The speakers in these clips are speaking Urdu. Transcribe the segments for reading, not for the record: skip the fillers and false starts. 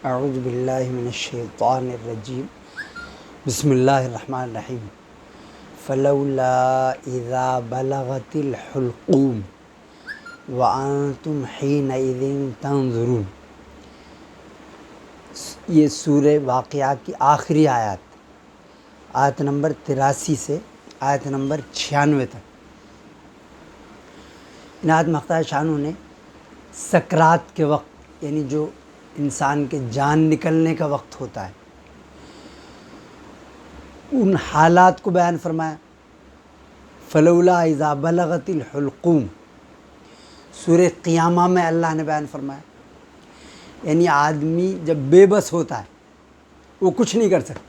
اعوذ باللہ من الشیطان الرجیم بسم اللہ الرحمن الرحیم فلولا اذا بلغت الحلقوم وانتم حینئذ تنظرون۔ یہ سورہ واقعہ کی آخری آیت نمبر 83 سے آیت نمبر 96 تک۔ عنایت مختار شانو نے سکرات کے وقت، یعنی جو انسان کے جان نکلنے کا وقت ہوتا ہے، ان حالات کو بیان فرمایا۔ فلولا اذا بلغت الحلقوم، سورہ قیامہ میں اللہ نے بیان فرمایا، یعنی آدمی جب بے بس ہوتا ہے وہ کچھ نہیں کر سکتا۔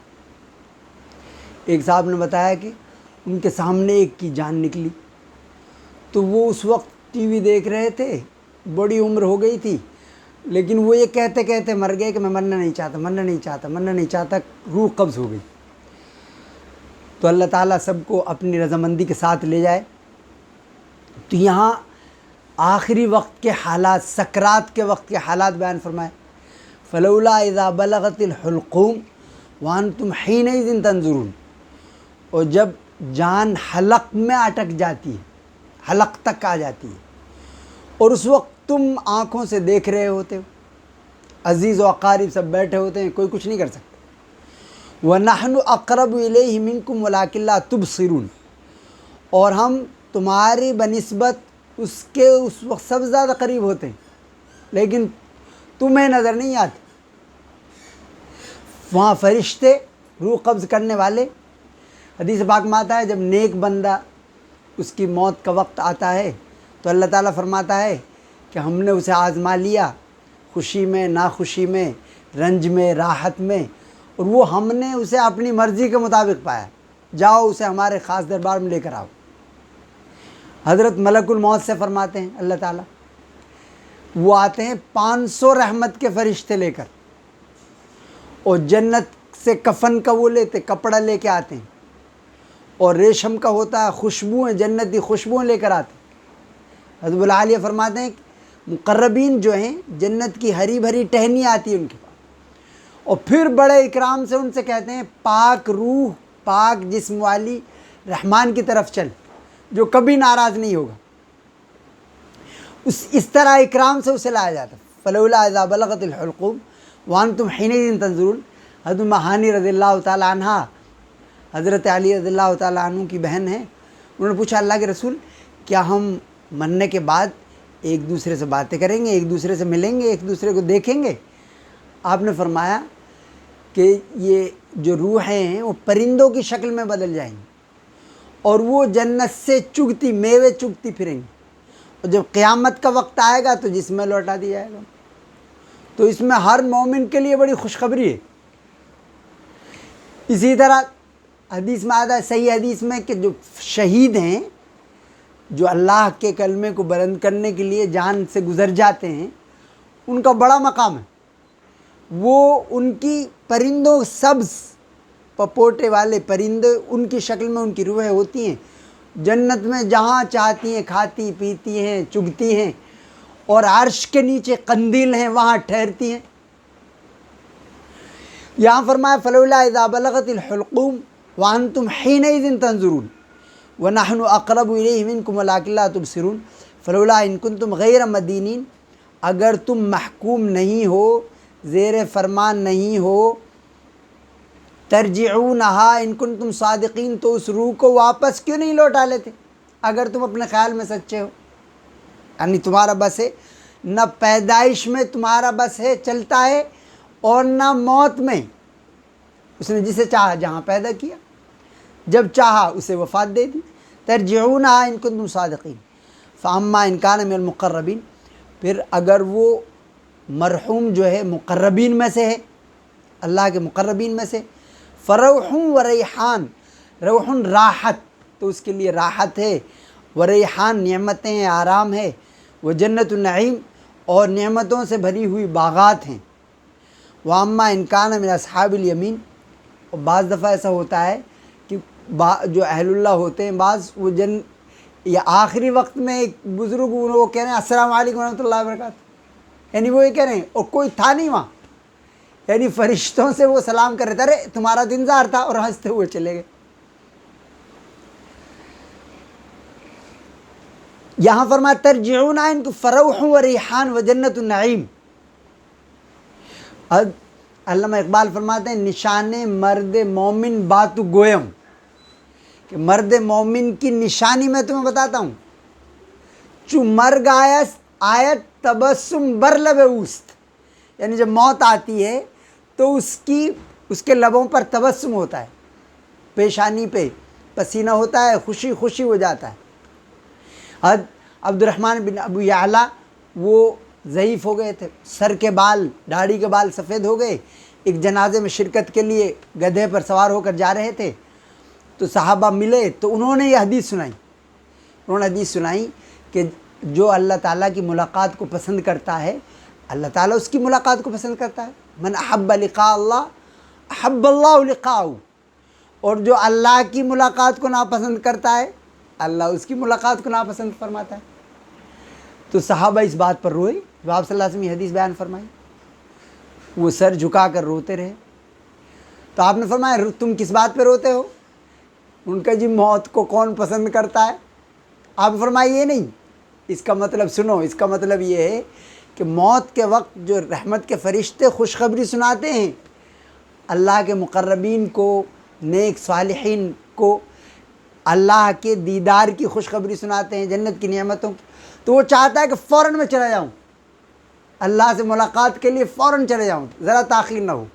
ایک صاحب نے بتایا کہ ان کے سامنے ایک کی جان نکلی تو وہ اس وقت ٹی وی دیکھ رہے تھے، بڑی عمر ہو گئی تھی، لیکن وہ یہ کہتے کہتے مر گئے کہ میں مرنا نہیں چاہتا، روح قبض ہو گئی۔ تو اللہ تعالیٰ سب کو اپنی رضامندی کے ساتھ لے جائے۔ تو یہاں آخری وقت کے حالات، سکرات کے وقت کے حالات بیان فرمائے۔ فلولا اذا بلغت الحلقوم وانتم حینئذ تنظرون، اور جب جان حلق میں اٹک جاتی ہے، حلق تک آ جاتی ہے، اور اس وقت تم آنکھوں سے دیکھ رہے ہوتے ہو، عزیز و اقارب سب بیٹھے ہوتے ہیں، کوئی کچھ نہیں کر سکتا۔ وَنَحْنُ أَقْرَبُ إِلَيْهِ مِنْكُمْ وَلَٰكِن لَا تُبْصِرُونَ، اور ہم تمہاری بنسبت اس کے اس وقت سب زیادہ قریب ہوتے ہیں، لیکن تمہیں نظر نہیں آتے۔ وہاں فرشتے، روح قبض کرنے والے، حدیث پاک میں آتا ہے جب نیک بندہ اس کی موت کا وقت آتا ہے تو اللہ تعالیٰ فرماتا ہے کہ ہم نے اسے آزما لیا، خوشی میں، ناخوشی میں، رنج میں، راحت میں، اور وہ ہم نے اسے اپنی مرضی کے مطابق پایا، جاؤ اسے ہمارے خاص دربار میں لے کر آؤ۔ حضرت ملک الموت سے فرماتے ہیں اللہ تعالیٰ، وہ آتے ہیں 500 رحمت کے فرشتے لے کر، اور جنت سے کفن کا وہ لیتے، کپڑا لے کے آتے ہیں، اور ریشم کا ہوتا ہے، خوشبوئیں، جنتی خوشبوئیں لے کر آتے ہیں۔ حضرت العالیہ فرماتے ہیں کہ مقربین جو ہیں، جنت کی ہری بھری ٹہنی آتی ہے ان کے پاس، اور پھر بڑے اکرام سے ان سے کہتے ہیں پاک روح، پاک جسم والی رحمان کی طرف چل، جو کبھی ناراض نہیں ہوگا۔ اس طرح اکرام سے اسے لایا جاتا ہے۔ فلولا اذا بلغت الحلقوم وانتم حینئذ تنظرون۔ حضرت مہانی رضی اللہ تعالیٰ عنہ، حضرت علی رضی اللہ تعالیٰ عنہ کی بہن ہیں، انہوں نے پوچھا اللہ کے رسول، کیا ہم مرنے کے بعد ایک دوسرے سے باتیں کریں گے، ایک دوسرے سے ملیں گے، ایک دوسرے کو دیکھیں گے؟ آپ نے فرمایا کہ یہ جو روحیں ہیں وہ پرندوں کی شکل میں بدل جائیں گی، اور وہ جنت سے چگتی میوے چگتی پھریں گی، اور جب قیامت کا وقت آئے گا تو جسم میں لوٹا دیا جائے گا۔ تو اس میں ہر مومن کے لیے بڑی خوشخبری ہے۔ اسی طرح حدیث میں آتا ہے، صحیح حدیث میں، کہ جو شہید ہیں، جو اللہ کے کلمے کو بلند کرنے کے لیے جان سے گزر جاتے ہیں، ان کا بڑا مقام ہے۔ وہ ان کی پرندوں، سبز پپوٹے والے پرندے، ان کی شکل میں ان کی روحیں ہوتی ہیں، جنت میں جہاں چاہتی ہیں کھاتی پیتی ہیں، چگتی ہیں، اور عرش کے نیچے قندیل ہیں، وہاں ٹھہرتی ہیں۔ یہاں فرمایا فلولا اذا بلغت الحلقوم وانتم حینئذ تنظرون وَنَحْنُ أَقْرَبُ إِلَيْهِ مِنْكُمْ وَلَٰكِن لَا تُبْصِرُونَ۔ فلولا إِن كُنتُمْ غَيْرَ مَدِينِينَ، اگر تم محکوم نہیں ہو، زیر فرمان نہیں ہو، ترجعونها إن كنتم صادقین، تو اس روح کو واپس کیوں نہیں لوٹا لیتے اگر تم اپنے خیال میں سچے ہو؟ یعنی تمہارا بس ہے، نہ پیدائش میں تمہارا بس ہے، چلتا ہے، اور نہ موت میں۔ اس نے جسے چاہا جہاں پیدا کیا، جب چاہا اسے وفات دے دی۔ ترجعونها ان کنتم صادقین فاما ان کان من المقربین، پھر اگر وہ مرحوم جو ہے مقربین میں سے ہے، اللہ کے مقربین میں سے، فروح و ریحان، روح راحت، تو اس کے لیے راحت ہے، و ریحان نعمتیں ہیں، آرام ہے، وہ جنت النعیم، اور نعمتوں سے بھری ہوئی باغات ہیں۔ واما ان کان من اصحاب الیمین، اور بعض دفعہ ایسا ہوتا ہے کہ جو اہل اللہ ہوتے ہیں، بعض وہ یا آخری وقت میں ایک بزرگ وہ کہہ رہے ہیں السلام علیکم ورحمۃ اللہ وبرکاتہ، یعنی وہ یہ کہہ رہے ہیں، اور کوئی تھا نہیں وہاں، یعنی فرشتوں سے وہ سلام کر رہے تھے، ارے تمہارا تو انتظار تھا، اور ہنستے ہوئے چلے گئے۔ یہاں فرمایا ترجعون ان کو فروح و ریحان و جنت النعیم۔ علامہ اقبال فرماتے ہیں نشان مرد مومن باتو گویم، کہ مرد مومن کی نشانی میں تمہیں بتاتا ہوں، چو مرگ آیت تبسم بر لب اوست، یعنی جب موت آتی ہے تو اس کے لبوں پر تبسم ہوتا ہے، پیشانی پہ پسینہ ہوتا ہے، خوشی خوشی ہو جاتا ہے۔ عبد الرحمن بن ابو یعلا وہ ضعیف ہو گئے تھے، سر کے بال داڑھی کے بال سفید ہو گئے، ایک جنازے میں شرکت کے لیے گدھے پر سوار ہو کر جا رہے تھے، تو صحابہ ملے تو انہوں نے یہ حدیث سنائی، کہ جو اللہ تعالیٰ کی ملاقات کو پسند کرتا ہے اللہ تعالیٰ اس کی ملاقات کو پسند کرتا ہے۔ من احب لقاء اللہ احب اللہ لقاءہ، اور جو اللہ کی ملاقات کو ناپسند کرتا ہے اللہ اس کی ملاقات کو ناپسند فرماتا ہے۔ تو صحابہ اس بات پر روئے، جو آپ صلی اللہ علیہ وسلم یہ حدیث بیان فرمائی، وہ سر جھکا کر روتے رہے۔ تو آپ نے فرمایا تم کس بات پہ روتے ہو؟ ان کا جی موت کو کون پسند کرتا ہے؟ آپ فرمایا یہ نہیں، اس کا مطلب سنو، اس کا مطلب یہ ہے کہ موت کے وقت جو رحمت کے فرشتے خوشخبری سناتے ہیں اللہ کے مقربین کو، نیک صالحین کو، اللہ کے دیدار کی خوشخبری سناتے ہیں، جنت کی نعمتوں کی، تو وہ چاہتا ہے کہ فوراً میں چلا جاؤں، اللہ سے ملاقات کے لیے فوراً چلے جاؤں، ذرا تاخیر نہ ہو۔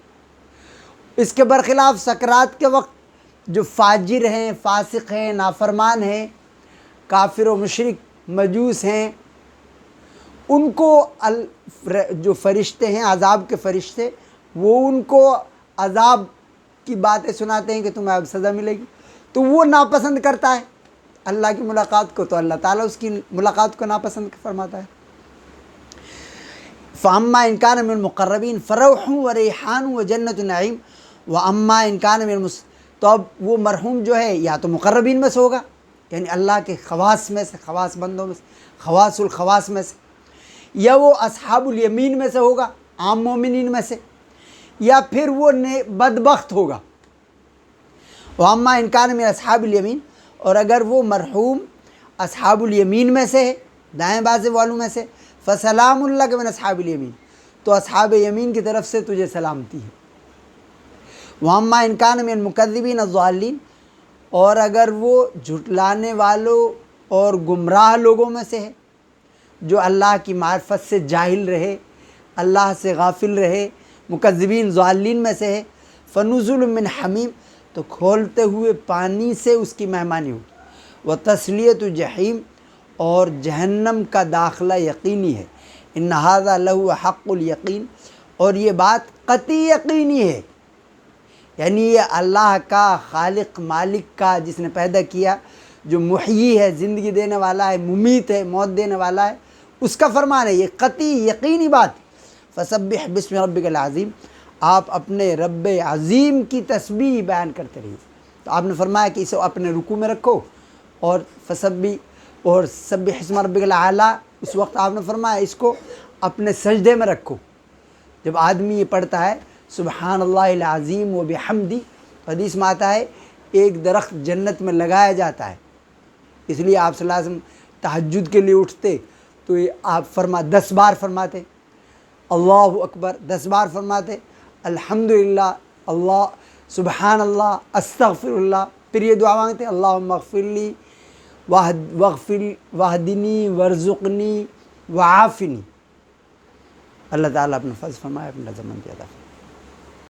اس کے برخلاف سکرات کے وقت جو فاجر ہیں، فاسق ہیں، نافرمان ہیں، کافر و مشرک مجوس ہیں، ان کو جو فرشتے ہیں عذاب کے فرشتے، وہ ان کو عذاب کی باتیں سناتے ہیں کہ تمہیں اب سزا ملے گی، تو وہ ناپسند کرتا ہے اللہ کی ملاقات کو، تو اللہ تعالیٰ اس کی ملاقات کو ناپسند فرماتا ہے۔ فَأَمَّا إِنْ كَانَ مِنَ الْمُقَرَّبِينَ فَرَوْحٌ وَرَيْحَانٌ وَجَنَّةُ النَّعِيمِ وَأَمَّا إِنْ كَانَ مِنَ تو اب وہ مرحوم جو ہے یا تو مقربین میں سے ہوگا، یعنی اللہ کے خواص میں سے، خواص بندوں میں سے، خواص الخواص میں سے، یا وہ اصحاب الیمین میں سے ہوگا، عام مومنین میں سے، یا پھر وہ بدبخت ہوگا۔ وَأَمَّا إِنْ كَانَ مِنَ أَصْحَابِ الْيَمِينِ، اور اگر وہ مرحوم اصحاب الیمین میں سے ہے، دائیں بازے والوں میں سے، فَسَلَامٌ لَكَ مِنْ أَصْحَابِ الْيَمِينِ، تو اصحاب یمین کی طرف سے تجھے سلامتی ہے۔ وَأَمَّا إِنْ كَانَ مِنَ الْمُكَذِّبِينَ الضَّالِّينَ، اور اگر وہ جھٹلانے والوں اور گمراہ لوگوں میں سے ہے، جو اللہ کی معرفت سے جاہل رہے، اللہ سے غافل رہے، مکذبین ضالین میں سے ہے، فَنُزُلٌ مِّنْ حَمِيمٍ، تو کھولتے ہوئے پانی سے اس کی مہمانی ہوگی، وَتَصْلِيَةُ جَحِيمٍ، اور جہنم کا داخلہ یقینی ہے، إِنَّ هَذَا لَهُوَ حَقُّ الْيَقِينِ، اور یہ بات قطعی یقینی ہے، یعنی یہ اللہ کا، خالق مالک کا، جس نے پیدا کیا، جو محیی ہے، زندگی دینے والا ہے، ممیت ہے، موت دینے والا ہے، اس کا فرمان ہے، یہ قطعی یقینی بات۔ فَسَبِّحْ بِاسْمِ رَبِّكَ الْعَظِيمِ، آپ اپنے رب عظیم کی تسبیح بیان کرتے رہیے۔ تو آپ نے فرمایا کہ اسے اپنے رکوع میں رکھو، اور سبح اسم ربک الاعلیٰ، اس وقت آپ نے فرمایا اس کو اپنے سجدے میں رکھو۔ جب آدمی یہ پڑھتا ہے سبحان اللہ العظیم و بحمدی، حدیث میں آتا ہے ایک درخت جنت میں لگایا جاتا ہے، اس لیے آپ صلی اللہ علیہ وسلم تہجد کے لیے اٹھتے تو یہ آپ 10 بار فرماتے اللہ اکبر، 10 بار فرماتے الحمدللہ، اللہ سبحان اللہ، استغفر اللہ، پھر یہ دعا مانگتے اللہم اغفر لی واہدنی وارزقنی وعافنی۔ اللہ تعالیٰ اپنا فضل فرمائے، اپنا رضامندی عطا فرمائے۔